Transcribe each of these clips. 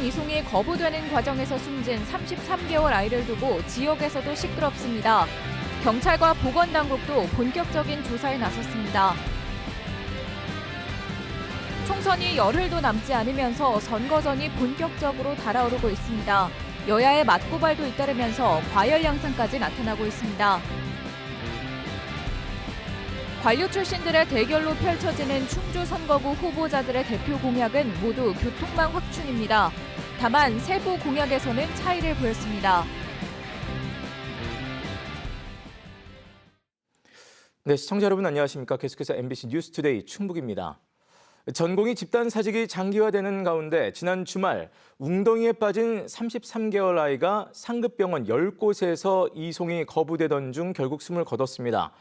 이송이 거부되는 과정에서 숨진 33개월 아이를 두고 지역에서도 시끄럽습니다. 경찰과 보건당국도 본격적인 조사에 나섰습니다. 총선이 열흘도 남지 않으면서 선거전이 본격적으로 달아오르고 있습니다. 여야의 맞고발도 잇따르면서 과열 양상까지 나타나고 있습니다. 관료 출신들의 대결로 펼쳐지는 충주 선거구 후보자들의 대표 공약은 모두 교통망 확충입니다. 다만 세부 공약에서는 차이를 보였습니다. 네, 시청자 여러분 안녕하십니까? 계속해서 MBC 뉴스투데이 충북입니다. 전공의 집단 사직이 장기화되는 가운데 지난 주말 웅덩이에 빠진 33개월 아이가 상급병원 10곳에서 이송이 거부되던 중 결국 숨을 거뒀습니다.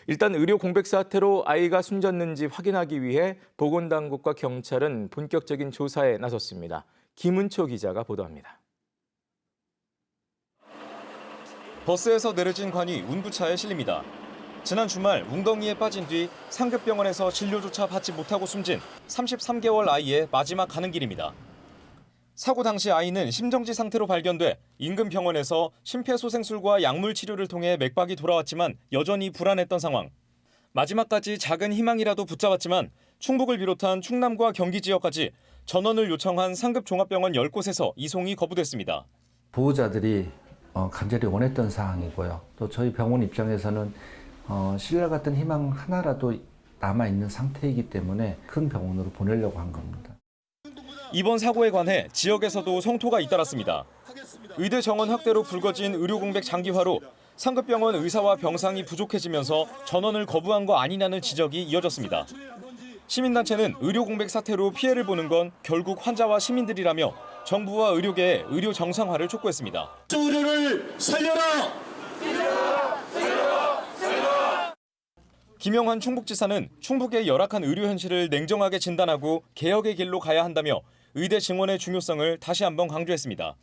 일단 의료 공백 사태로 아이가 숨졌는지 확인하기 위해 보건당국과 경찰은 본격적인 조사에 나섰습니다. 김은초 기자가 보도합니다. 버스에서 내려진 관이 운구차에 실립니다. 지난 주말 웅덩이에 빠진 뒤 상급병원에서 진료조차 받지 못하고 숨진 33개월 아이의 마지막 가는 길입니다. 사고 당시 아이는 심정지 상태로 발견돼 인근 병원에서 심폐소생술과 약물 치료를 통해 맥박이 돌아왔지만 여전히 불안했던 상황. 마지막까지 작은 희망이라도 붙잡았지만 충북을 비롯한 충남과 경기 지역까지 전원을 요청한 상급 종합병원 10곳에서 이송이 거부됐습니다. 보호자들이 간절히 원했던 사항이고요. 또 저희 병원 입장에서는 신라 같은 희망 하나라도 남아있는 상태이기 때문에 큰 병원으로 보내려고 한 겁니다. 이번 사고에 관해 지역에서도 성토가 잇따랐습니다. 의대 정원 확대로 불거진 의료 공백 장기화로 상급병원 의사와 병상이 부족해지면서 전원을 거부한 거 아니냐는 지적이 이어졌습니다. 시민단체는 의료 공백 사태로 피해를 보는 건 결국 환자와 시민들이라며 정부와 의료계의 의료 정상화를 촉구했습니다. 의료를 살려라! 김영환 충북지사는 충북의 열악한 의료 현실을 냉정하게 진단하고 개혁의 길로 가야 한다며 의대 증원의 중요성을 다시 한번 강조했습니다.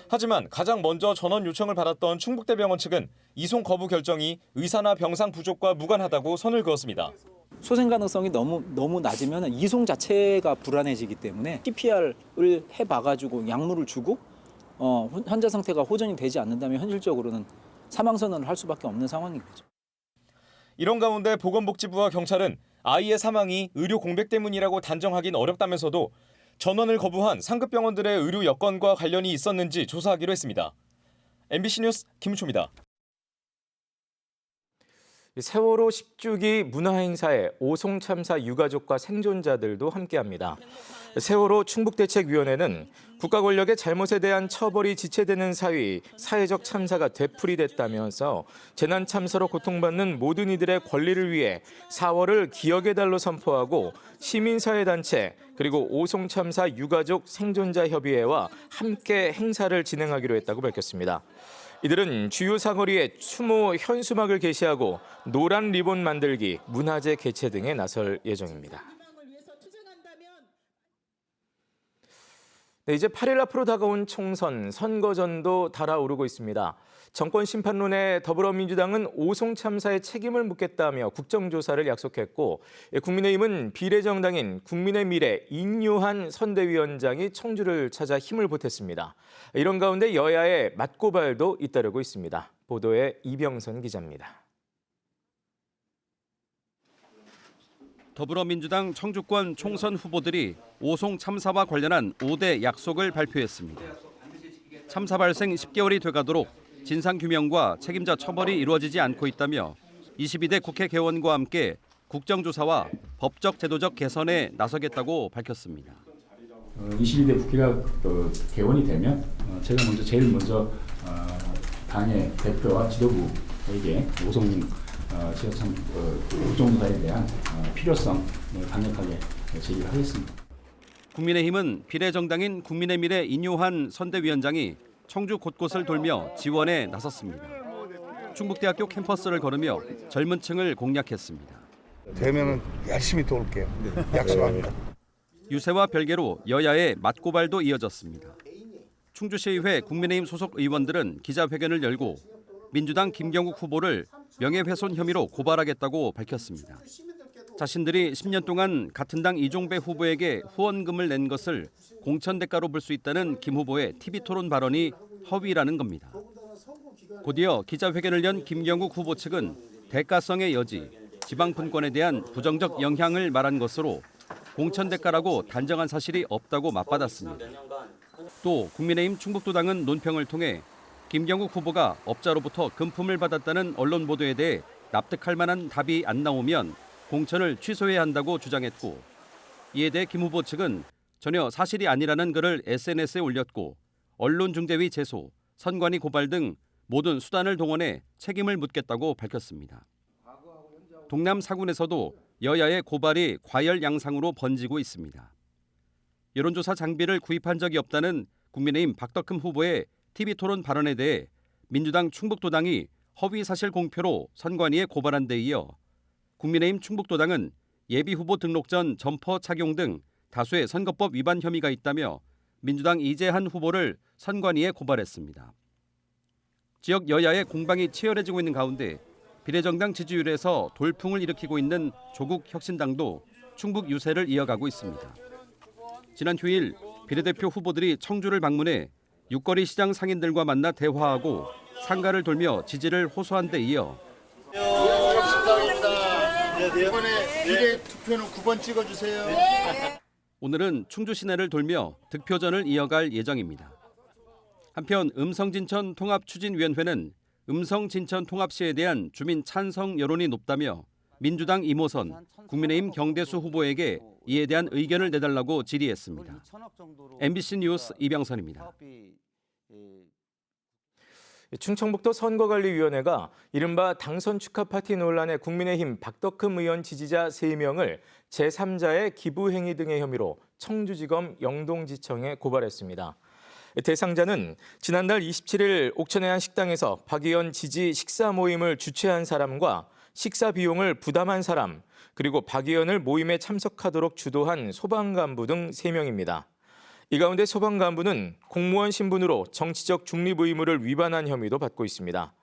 하지만 가장 먼저 전원 요청을 받았던 충북대병원 측은 이송 거부 결정이 의사나 병상 부족과 무관하다고 선을 그었습니다. 소생 가능성이 너무 낮으면 이송 자체가 불안해지기 때문에 CPR을 해봐가지고 약물을 주고 환자 상태가 호전이 되지 않는다면 현실적으로는 사망 선언을 할 수밖에 없는 상황인 거죠. 이런 가운데 보건복지부와 경찰은 아이의 사망이 의료 공백 때문이라고 단정하긴 어렵다면서도 전원을 거부한 상급병원들의 의료 여건과 관련이 있었는지 조사하기로 했습니다. MBC 뉴스 김우초입니다. 세월호 10주기 문화행사에 오송 참사 유가족과 생존자들도 함께합니다. 세월호 충북대책위원회는 국가 권력의 잘못에 대한 처벌이 지체되는 사위, 사회적 참사가 되풀이됐다면서 재난 참사로 고통받는 모든 이들의 권리를 위해 4월을 기억의 달로 선포하고 시민사회단체 그리고 오송 참사 유가족 생존자 협의회와 함께 행사를 진행하기로 했다고 밝혔습니다. 이들은 주요 사거리에 추모 현수막을 게시하고 노란 리본 만들기, 문화제 개최 등에 나설 예정입니다. 네, 이제 8일 앞으로 다가온 총선, 선거전도 달아오르고 있습니다. 정권 심판론에 더불어민주당은 오송 참사의 책임을 묻겠다며 국정조사를 약속했고, 국민의힘은 비례정당인 국민의 미래 인요한 선대위원장이 청주를 찾아 힘을 보탰습니다. 이런 가운데 여야의 맞고발도 잇따르고 있습니다. 보도에 이병선 기자입니다. 더불어민주당 청주권 총선 후보들이 오송 참사와 관련한 5대 약속을 발표했습니다. 참사 발생 10개월이 돼가도록 진상규명과 책임자 처벌이 이루어지지 않고 있다며 22대 국회 개원과 함께 국정조사와 법적 제도적 개선에 나서겠다고 밝혔습니다. 22대 국회가 개원이 되면 제가 제일 먼저 당의 대표와 지도부에게 오송 국정조사에 대한 필요성을 강력하게 제기를 하겠습니다. 국민의힘은 비례정당인 국민의 미래 인요한 선대위원장이 청주 곳곳을 돌며 지원에 나섰습니다. 충북대학교 캠퍼스를 걸으며 젊은 층을 공략했습니다. 되면은 열심히 도울게요. 약속합니다. 유세와 별개로 여야의 맞고발도 이어졌습니다. 충주시의회 국민의힘 소속 의원들은 기자회견을 열고 민주당 김경욱 후보를 명예훼손 혐의로 고발하겠다고 밝혔습니다. 자신들이 10년 동안 같은 당 이종배 후보에게 후원금을 낸 것을 공천 대가로 볼 수 있다는 김 후보의 TV토론 발언이 허위라는 겁니다. 곧이어 기자회견을 연 김경욱 후보 측은 대가성의 여지, 지방 분권에 대한 부정적 영향을 말한 것으로 공천 대가라고 단정한 사실이 없다고 맞받았습니다. 또 국민의힘 충북도당은 논평을 통해 김경욱 후보가 업자로부터 금품을 받았다는 언론 보도에 대해 납득할 만한 답이 안 나오면 공천을 취소해야 한다고 주장했고, 이에 대해 김 후보 측은 전혀 사실이 아니라는 글을 SNS에 올렸고 언론중재위 제소, 선관위 고발 등 모든 수단을 동원해 책임을 묻겠다고 밝혔습니다. 동남 4군에서도 여야의 고발이 과열 양상으로 번지고 있습니다. 여론조사 장비를 구입한 적이 없다는 국민의힘 박덕흠 후보의 TV토론 발언에 대해 민주당 충북도당이 허위사실 공표로 선관위에 고발한 데 이어 국민의힘 충북도당은 예비후보 등록 전 점퍼 착용 등 다수의 선거법 위반 혐의가 있다며 민주당 이재한 후보를 선관위에 고발했습니다. 지역 여야의 공방이 치열해지고 있는 가운데 비례정당 지지율에서 돌풍을 일으키고 있는 조국 혁신당도 충북 유세를 이어가고 있습니다. 지난 휴일 비례대표 후보들이 청주를 방문해 육거리 시장 상인들과 만나 대화하고 상가를 돌며 지지를 호소한 데 이어 이번에 비례 투표는 9번 찍어주세요. 오늘은 충주 시내를 돌며 득표전을 이어갈 예정입니다. 한편 음성진천 통합추진위원회는 음성진천 통합시에 대한 주민 찬성 여론이 높다며 민주당 이모선, 국민의힘 경대수 후보에게 이에 대한 의견을 내달라고 질의했습니다. MBC 뉴스 이병선입니다. 충청북도 선거관리위원회가 이른바 당선 축하 파티 논란의 국민의힘 박덕흠 의원 지지자 3명을 제3자의 기부 행위 등의 혐의로 청주지검 영동지청에 고발했습니다. 대상자는 지난달 27일 옥천의 한 식당에서 박 의원 지지 식사 모임을 주최한 사람과 식사 비용을 부담한 사람, 그리고 박 의원을 모임에 참석하도록 주도한 소방간부 등 3명입니다. 이 가운데 소방간부는 공무원 신분으로 정치적 중립 의무를 위반한 혐의도 받고 있습니다.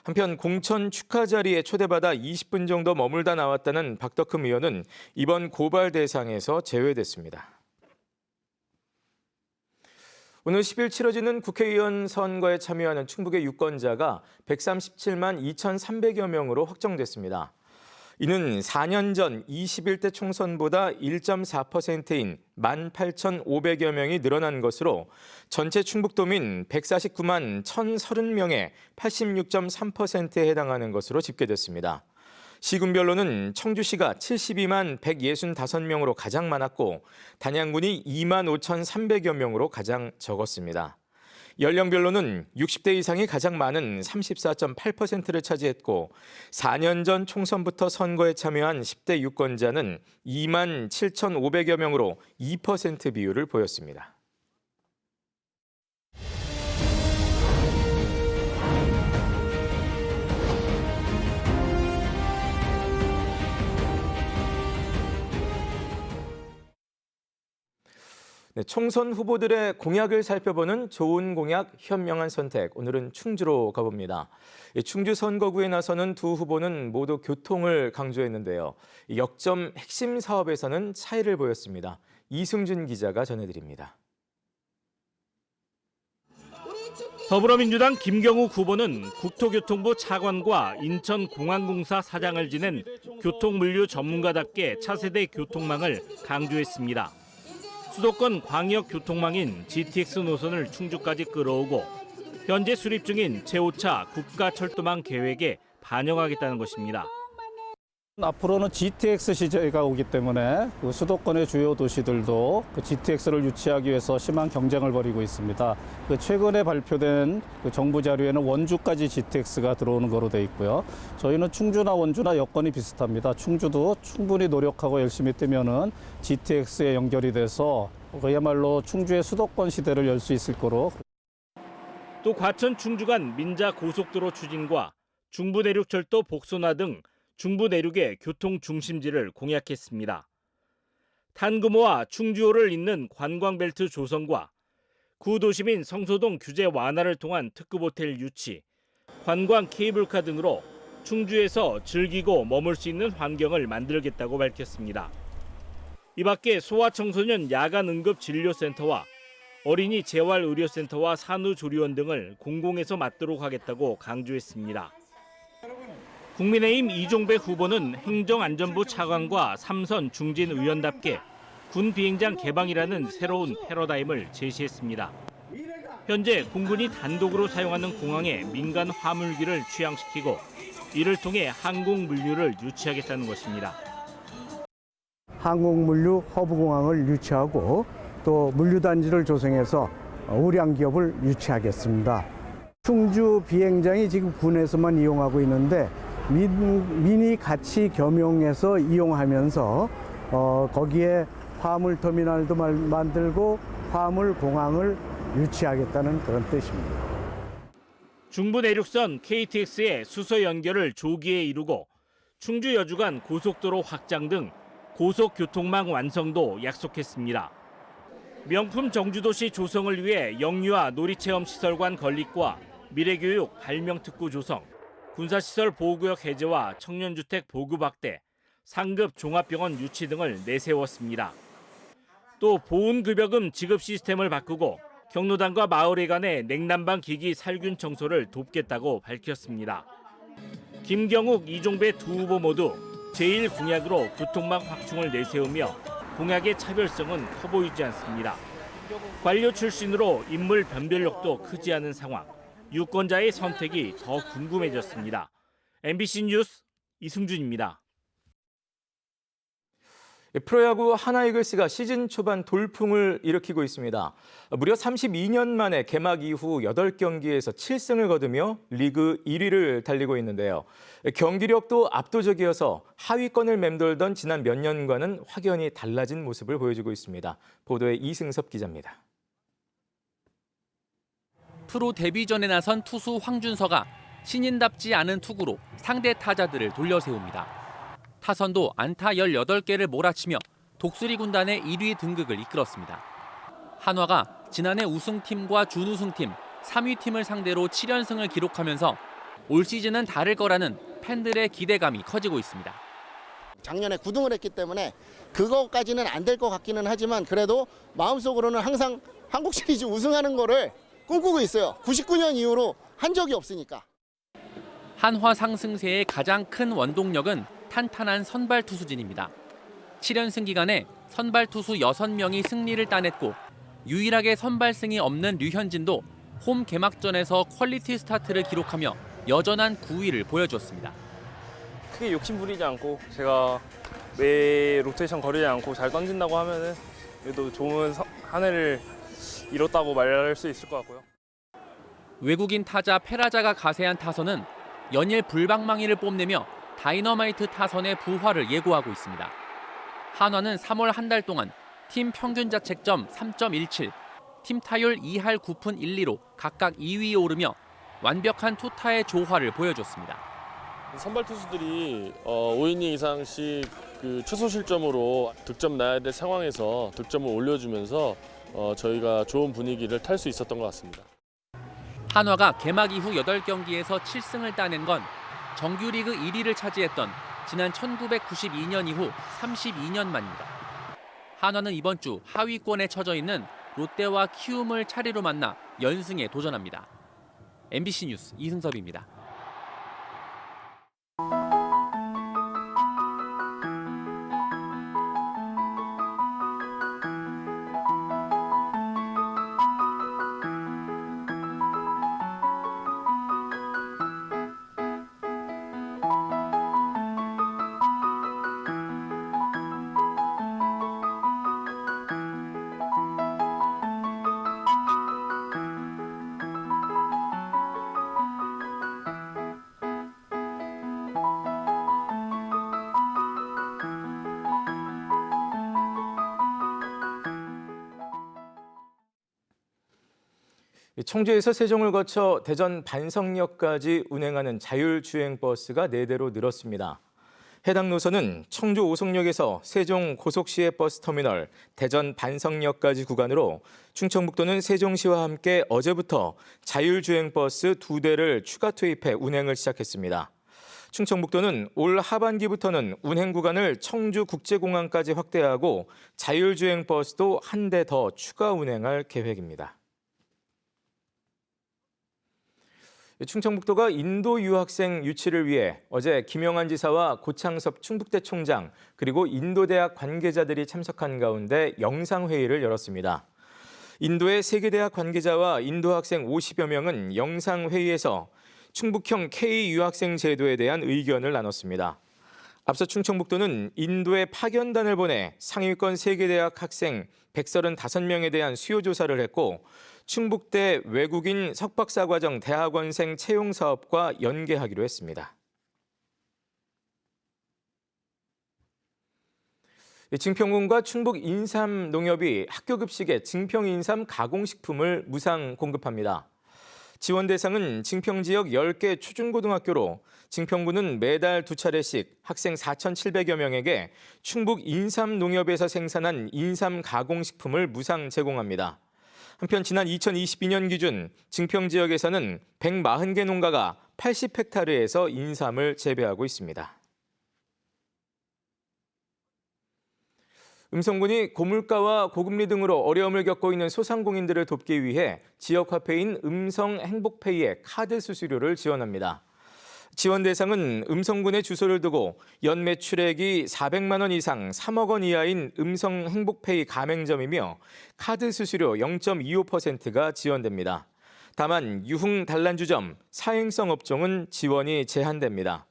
한편 공천 축하 자리에 초대받아 20분 정도 머물다 나왔다는 박덕흠 의원은 이번 고발 대상에서 제외됐습니다. 오늘 10일 치러지는 국회의원 선거에 참여하는 충북의 유권자가 137만 2,300여 명으로 확정됐습니다. 이는 4년 전 21대 총선보다 1.4%인 18,500여 명이 늘어난 것으로 전체 충북도민 149만 1,030명의 86.3%에 해당하는 것으로 집계됐습니다. 시군별로는 청주시가 72만 165명으로 가장 많았고 단양군이 2만 5,300여 명으로 가장 적었습니다. 연령별로는 60대 이상이 가장 많은 34.8%를 차지했고 4년 전 총선부터 선거에 참여한 10대 유권자는 2만 7,500여 명으로 2% 비율을 보였습니다. 네, 총선 후보들의 공약을 살펴보는 좋은 공약, 현명한 선택. 오늘은 충주로 가봅니다. 충주 선거구에 나서는 두 후보는 모두 교통을 강조했는데요. 역점 핵심 사업에서는 차이를 보였습니다. 이승준 기자가 전해드립니다. 더불어민주당 김경욱 후보는 국토교통부 차관과 인천공항공사 사장을 지낸 교통물류 전문가답게 차세대 교통망을 강조했습니다. 수도권 광역교통망인 GTX 노선을 충주까지 끌어오고 현재 수립 중인 제5차 국가철도망 계획에 반영하겠다는 것입니다. 앞으로는 GTX 시대가 오기 때문에 그 수도권의 주요 도시들도 그 GTX를 유치하기 위해서 심한 경쟁을 벌이고 있습니다. 그 최근에 발표된 그 정부 자료에는 원주까지 GTX가 들어오는 거로 돼 있고요. 저희는 충주나 원주나 여건이 비슷합니다. 충주도 충분히 노력하고 열심히 뛰면은 GTX에 연결이 돼서 그야말로 충주의 수도권 시대를 열 수 있을 거로. 또 과천 충주 간 민자 고속도로 추진과 중부내륙철도 복선화 등 중부 내륙의 교통 중심지를 공약했습니다. 탄금호와 충주호를 잇는 관광벨트 조성과 구도심인 성소동 규제 완화를 통한 특급 호텔 유치, 관광 케이블카 등으로 충주에서 즐기고 머물 수 있는 환경을 만들겠다고 밝혔습니다. 이 밖에 소아청소년 야간 응급 진료센터와 어린이 재활의료센터와 산후조리원 등을 공공에서 맡도록 하겠다고 강조했습니다. 국민의힘 이종배 후보는 행정안전부 차관과 삼선 중진 의원답게 군 비행장 개방이라는 새로운 패러다임을 제시했습니다. 현재 공군이 단독으로 사용하는 공항에 민간 화물기를 취항시키고 이를 통해 항공 물류를 유치하겠다는 것입니다. 항공물류 허브공항을 유치하고 또 물류단지를 조성해서 우량 기업을 유치하겠습니다. 충주 비행장이 지금 군에서만 이용하고 있는데 민이 같이 겸용해서 이용하면서 거기에 화물터미널도 만들고 화물공항을 유치하겠다는 그런 뜻입니다. 중부 내륙선 KTX의 수서 연결을 조기에 이루고 충주 여주 간 고속도로 확장 등 고속교통망 완성도 약속했습니다. 명품 정주도시 조성을 위해 영유아 놀이체험시설관 건립과 미래교육 발명특구 조성, 군사시설 보호구역 해제와 청년주택 보급 확대, 상급 종합병원 유치 등을 내세웠습니다. 또 보훈급여금 지급 시스템을 바꾸고 경로당과 마을회 간의 냉난방 기기 살균 청소를 돕겠다고 밝혔습니다. 김경욱, 이종배 두 후보 모두 제1공약으로 교통망 확충을 내세우며 공약의 차별성은 커 보이지 않습니다. 관료 출신으로 인물 변별력도 크지 않은 상황, 유권자의 선택이 더 궁금해졌습니다. MBC 뉴스 이승준입니다. 프로야구 하나이글스가 시즌 초반 돌풍을 일으키고 있습니다. 무려 32년 만에 개막 이후 8경기에서 7승을 거두며 리그 1위를 달리고 있는데요. 경기력도 압도적이어서 하위권을 맴돌던 지난 몇 년과는 확연히 달라진 모습을 보여주고 있습니다. 보도에 이승섭 기자입니다. 프로 데뷔전에 나선 투수 황준서가 신인답지 않은 투구로 상대 타자들을 돌려세웁니다. 타선도 안타 18개를 몰아치며 독수리 군단의 1위 등극을 이끌었습니다. 한화가 지난해 우승팀과 준우승팀, 3위 팀을 상대로 7연승을 기록하면서 올 시즌은 다를 거라는 팬들의 기대감이 커지고 있습니다. 작년에 9등을 했기 때문에 그거까지는 안 될 것 같기는 하지만 그래도 마음속으로는 항상 한국 시리즈 우승하는 거를 꿈꾸고 있어요. 99년 이후로 한 적이 없으니까. 한화 상승세의 가장 큰 원동력은 탄탄한 선발 투수진입니다. 7연승 기간에 선발 투수 6명이 승리를 따냈고 유일하게 선발승이 없는 류현진도 홈 개막전에서 퀄리티 스타트를 기록하며 여전한 9위를 보여줬습니다. 크게 욕심 부리지 않고 제가 매 로테이션 거리지 않고 잘 던진다고 하면은 그래도 좋은 한 해를 이뤘다고 말할 수 있을 것 같고요. 외국인 타자 페라자가 가세한 타선은 연일 불방망이를 뽐내며 다이너마이트 타선의 부활을 예고하고 있습니다. 한화는 3월 한 달 동안 팀 평균 자책점 3.17, 팀 타율 2할 9푼 1리로 각각 2위에 오르며 완벽한 투타의 조화를 보여줬습니다. 선발 투수들이 5이닝 이상씩 최소 실점으로 득점 나야 될 상황에서 득점을 올려주면서 저희가 좋은 분위기를 탈 수 있었던 것 같습니다. 한화가 개막 이후 8경기에서 7승을 따낸 건 정규리그 1위를 차지했던 지난 1992년 이후 32년 만입니다. 한화는 이번 주 하위권에 처져 있는 롯데와 키움을 차례로 만나 연승에 도전합니다. MBC 뉴스 이승섭입니다. 청주에서 세종을 거쳐 대전 반석역까지 운행하는 자율주행버스가 4대로 늘었습니다. 해당 노선은 청주 오송역에서 세종 고속시외 버스터미널, 대전 반석역까지 구간으로 충청북도는 세종시와 함께 어제부터 자율주행버스 2대를 추가 투입해 운행을 시작했습니다. 충청북도는 올 하반기부터는 운행 구간을 청주국제공항까지 확대하고 자율주행 버스도 한 대 더 추가 운행할 계획입니다. 충청북도가 인도 유학생 유치를 위해 어제 김영환 지사와 고창섭 충북대 총장 그리고 인도대학 관계자들이 참석한 가운데 영상회의를 열었습니다. 인도의 세계대학 관계자와 인도 학생 50여 명은 영상회의에서 충북형 K 유학생 제도에 대한 의견을 나눴습니다. 앞서 충청북도는 인도에 파견단을 보내 상위권 세계대학 학생 135명에 대한 수요 조사를 했고 충북대 외국인 석박사과정 대학원생 채용 사업과 연계하기로 했습니다. 증평군과 충북 인삼농협이 학교급식에 증평 인삼 가공식품을 무상 공급합니다. 지원 대상은 증평 지역 10개 초중고등학교로 증평군은 매달 2차례씩 학생 4,700여 명에게 충북 인삼농협에서 생산한 인삼 가공식품을 무상 제공합니다. 한편 지난 2022년 기준 증평 지역에서는 140개 농가가 80헥타르에서 인삼을 재배하고 있습니다. 음성군이 고물가와 고금리 등으로 어려움을 겪고 있는 소상공인들을 돕기 위해 지역 화폐인 음성행복페이에 카드 수수료를 지원합니다. 지원 대상은 음성군의 주소를 두고 연 매출액이 400만 원 이상 3억 원 이하인 음성행복페이 가맹점이며 카드 수수료 0.25%가 지원됩니다. 다만 유흥 단란주점, 사행성 업종은 지원이 제한됩니다.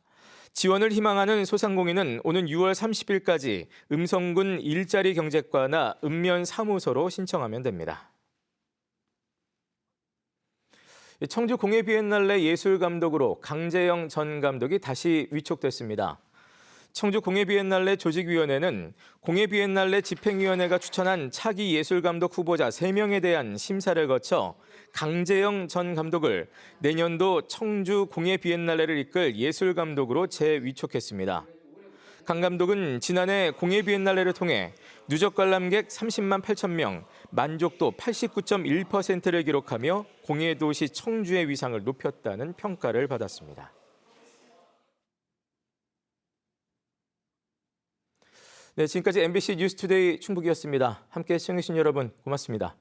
지원을 희망하는 소상공인은 오는 6월 30일까지 음성군 일자리 경제과나 읍면 사무소로 신청하면 됩니다. 청주 공예 비엔날레 예술 감독으로 강재영 전 감독이 다시 위촉됐습니다. 청주 공예 비엔날레 조직위원회는 공예 비엔날레 집행위원회가 추천한 차기 예술 감독 후보자 3명에 대한 심사를 거쳐 강재영 전 감독을 내년도 청주 공예 비엔날레를 이끌 예술 감독으로 재위촉했습니다. 강 감독은 지난해 공예 비엔날레를 통해 누적 관람객 30만 8천 명, 만족도 89.1%를 기록하며 공예 도시 청주의 위상을 높였다는 평가를 받았습니다. 네, 지금까지 MBC 뉴스투데이 충북이었습니다. 함께 시청해주신 여러분 고맙습니다.